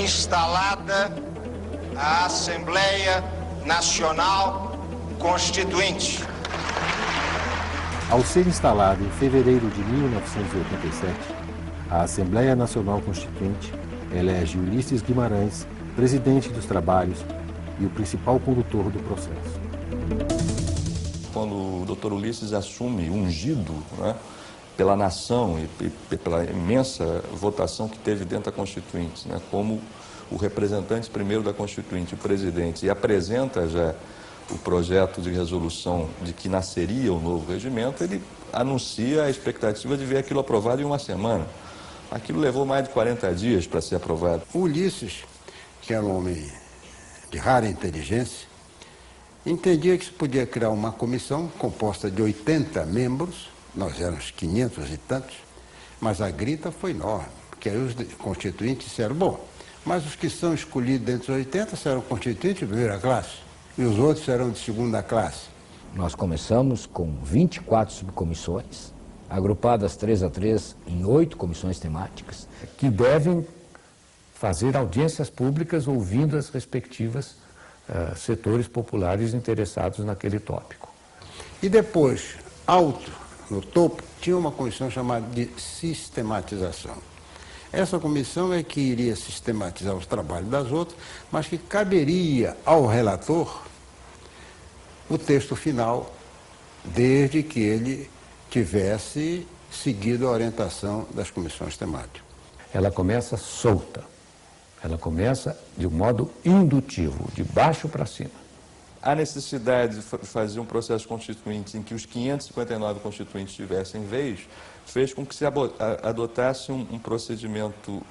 instalada a Assembleia Nacional Constituinte. Ao ser instalada em fevereiro de 1987, a Assembleia Nacional Constituinte elege Ulisses Guimarães presidente dos trabalhos e o principal condutor do processo. Quando o Dr. Ulisses assume, ungido, né, pela nação e pela imensa votação que teve dentro da Constituinte, né, como o representante primeiro da Constituinte, o presidente, e apresenta já o projeto de resolução de que nasceria o novo regimento, ele anuncia a expectativa de ver aquilo aprovado em uma semana. Aquilo levou mais de 40 dias para ser aprovado. O Ulisses, que era um homem de rara inteligência, entendia que se podia criar uma comissão composta de 80 membros, nós éramos 500 e tantos, mas a grita foi enorme, porque aí os constituintes disseram, bom, mas os que são escolhidos dentre os 80 serão constituintes de primeira classe, e os outros serão de segunda classe. Nós começamos com 24 subcomissões, agrupadas 3 a 3 em 8 comissões temáticas, que devem fazer audiências públicas ouvindo as respectivas setores populares interessados naquele tópico. E depois, alto, no topo, tinha uma comissão chamada de sistematização. Essa comissão é que iria sistematizar os trabalhos das outras, mas que caberia ao relator o texto final, desde que ele tivesse seguido a orientação das comissões temáticas. Ela começa solta, ela começa de um modo indutivo, de baixo para cima. A necessidade de fazer um processo constituinte em que os 559 constituintes tivessem vez, fez com que se adotasse um procedimento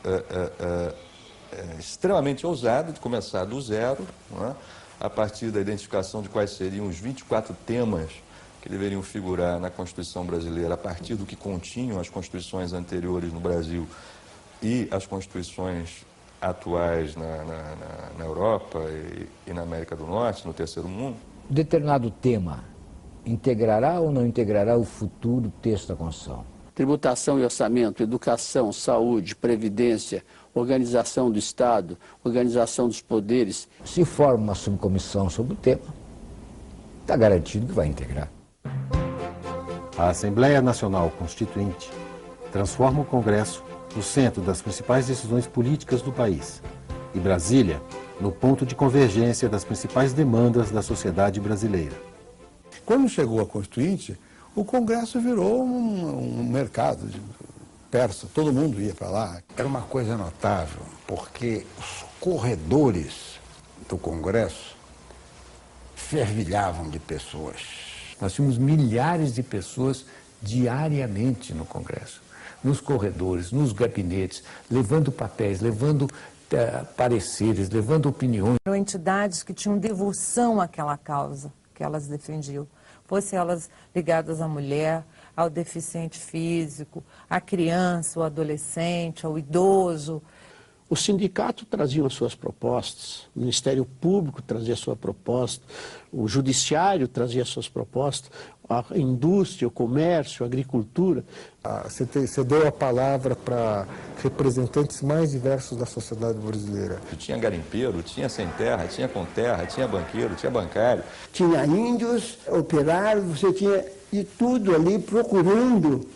extremamente ousado, de começar do zero, não é? A partir da identificação de quais seriam os 24 temas que deveriam figurar na Constituição brasileira, a partir do que continham as constituições anteriores no Brasil e as constituições atuais na Europa e na América do Norte, no Terceiro Mundo. Determinado tema integrará ou não integrará o futuro texto da Constituição? Tributação e orçamento, educação, saúde, previdência, organização do Estado, organização dos poderes. Se forma uma subcomissão sobre o tema, está garantido que vai integrar. A Assembleia Nacional Constituinte transforma o Congresso no centro das principais decisões políticas do país e Brasília no ponto de convergência das principais demandas da sociedade brasileira. Quando chegou a Constituinte, o Congresso virou um mercado de persa, todo mundo ia para lá. Era uma coisa notável, porque os corredores do Congresso fervilhavam de pessoas. Nós tínhamos milhares de pessoas diariamente no Congresso, nos corredores, nos gabinetes, levando papéis, levando pareceres, levando opiniões. Eram entidades que tinham devoção àquela causa que elas defendiam, fossem elas ligadas à mulher, ao deficiente físico, à criança, ao adolescente, ao idoso. O sindicato trazia as suas propostas, o Ministério Público trazia a sua proposta, o Judiciário trazia as suas propostas, a indústria, o comércio, a agricultura. Você deu a palavra para representantes mais diversos da sociedade brasileira. Tinha garimpeiro, tinha sem terra, tinha com terra, tinha banqueiro, tinha bancário. Tinha índios, operários, você tinha de tudo ali procurando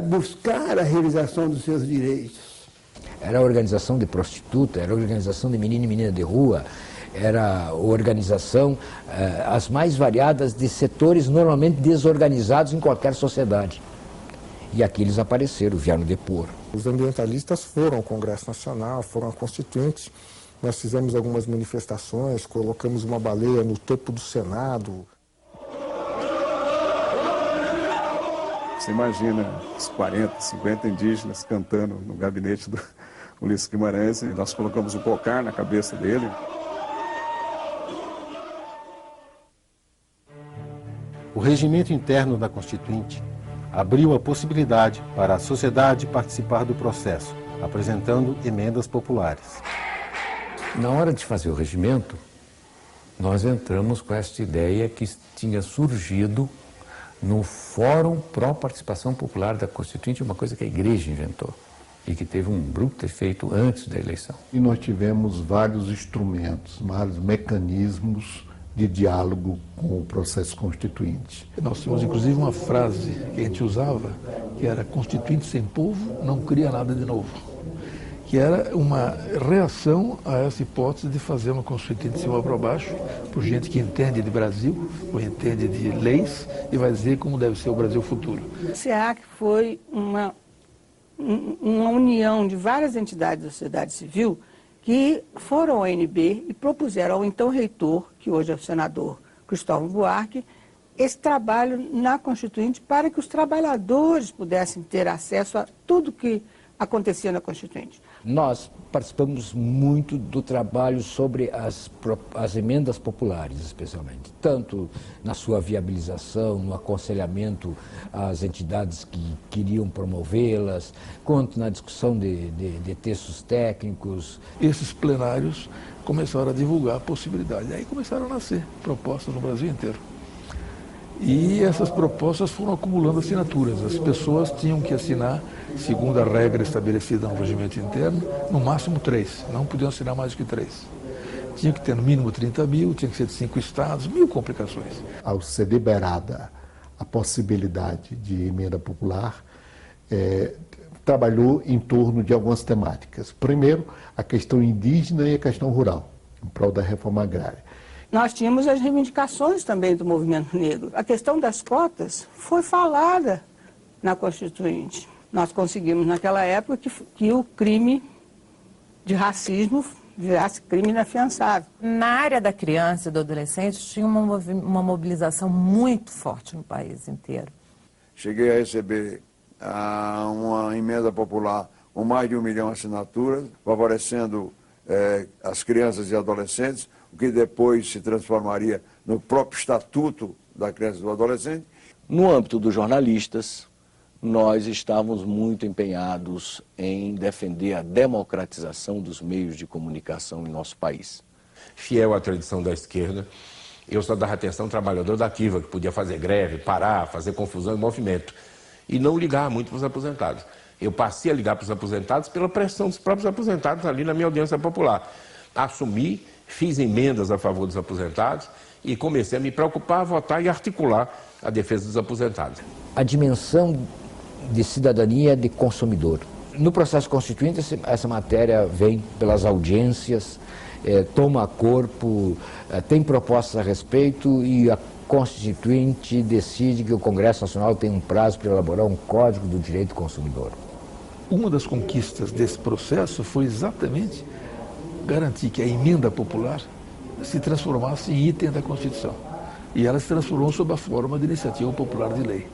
buscar a realização dos seus direitos. Era a organização de prostituta, era a organização de menino e menina de rua, era a organização, as mais variadas de setores normalmente desorganizados em qualquer sociedade. E aqui eles apareceram, vieram depor. Os ambientalistas foram ao Congresso Nacional, foram a Constituinte, nós fizemos algumas manifestações, colocamos uma baleia no topo do Senado. Você imagina os 40, 50 indígenas cantando no gabinete do Ulisses Guimarães, e nós colocamos um cocar na cabeça dele. O regimento interno da Constituinte abriu a possibilidade para a sociedade participar do processo, apresentando emendas populares. Na hora de fazer o regimento, nós entramos com esta ideia que tinha surgido no Fórum Pró-Participação Popular da Constituinte, uma coisa que a Igreja inventou. e que teve um bruto efeito antes da eleição. E nós tivemos vários instrumentos, vários mecanismos de diálogo com o processo constituinte. Nós tínhamos inclusive uma frase que a gente usava, que era: constituinte sem povo não cria nada de novo. Que era uma reação a essa hipótese de fazer uma constituinte de cima para baixo, por gente que entende de Brasil, ou entende de leis, e vai dizer como deve ser o Brasil futuro. O SEAC foi uma união de várias entidades da sociedade civil que foram ao ANB e propuseram ao então reitor, que hoje é o senador Cristóvão Buarque, esse trabalho na Constituinte para que os trabalhadores pudessem ter acesso a tudo que acontecia na Constituinte. Nós participamos muito do trabalho sobre as emendas populares, especialmente, tanto na sua viabilização, no aconselhamento às entidades que queriam promovê-las, quanto na discussão de textos técnicos. Esses plenários começaram a divulgar a possibilidade, aí começaram a nascer propostas no Brasil inteiro. E essas propostas foram acumulando assinaturas. As pessoas tinham que assinar, segundo a regra estabelecida no regimento interno, no máximo 3. Não podiam assinar mais do que 3. Tinha que ter no mínimo 30 mil, tinha que ser de 5 estados, 1000 complicações. Ao ser liberada a possibilidade de emenda popular, trabalhou em torno de algumas temáticas. Primeiro, a questão indígena e a questão rural, em prol da reforma agrária. Nós tínhamos as reivindicações também do movimento negro. A questão das cotas foi falada na Constituinte. Nós conseguimos, naquela época, que o crime de racismo virasse crime inafiançável. Na área da criança e do adolescente, tinha uma mobilização muito forte no país inteiro. Cheguei a receber uma emenda popular com mais de 1 milhão de assinaturas, favorecendo as crianças e adolescentes, o que depois se transformaria no próprio Estatuto da Criança e do Adolescente. No âmbito dos jornalistas, nós estávamos muito empenhados em defender a democratização dos meios de comunicação em nosso país. Fiel à tradição da esquerda, eu só dava atenção ao trabalhador da ativa, que podia fazer greve, parar, fazer confusão e movimento, e não ligar muito para os aposentados. Eu passei a ligar para os aposentados pela pressão dos próprios aposentados ali na minha audiência popular. Assumi, fiz emendas a favor dos aposentados e comecei a me preocupar, a votar e articular a defesa dos aposentados. A dimensão de cidadania de consumidor. No processo constituinte, essa matéria vem pelas audiências, toma corpo, tem propostas a respeito e a Constituinte decide que o Congresso Nacional tem um prazo para elaborar um Código do Direito do Consumidor. Uma das conquistas desse processo foi exatamente garantir que a emenda popular se transformasse em item da Constituição. E ela se transformou sob a forma de iniciativa popular de lei.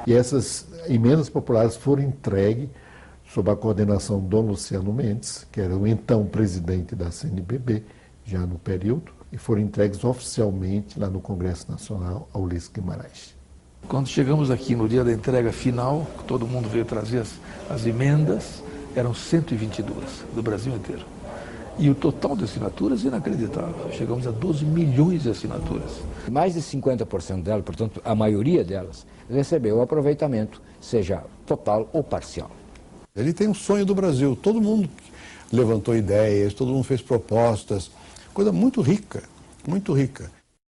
E essas emendas populares foram entregues sob a coordenação do Dom Luciano Mendes, que era o então presidente da CNBB, já no período, e foram entregues oficialmente lá no Congresso Nacional ao Ulisses Guimarães. Quando chegamos aqui no dia da entrega final, todo mundo veio trazer as emendas, eram 122 do Brasil inteiro. E o total de assinaturas inacreditável, chegamos a 12 milhões de assinaturas. Mais de 50% delas, portanto a maioria delas, recebeu o aproveitamento, seja total ou parcial. Ele tem um sonho do Brasil, todo mundo levantou ideias, todo mundo fez propostas, coisa muito rica, muito rica.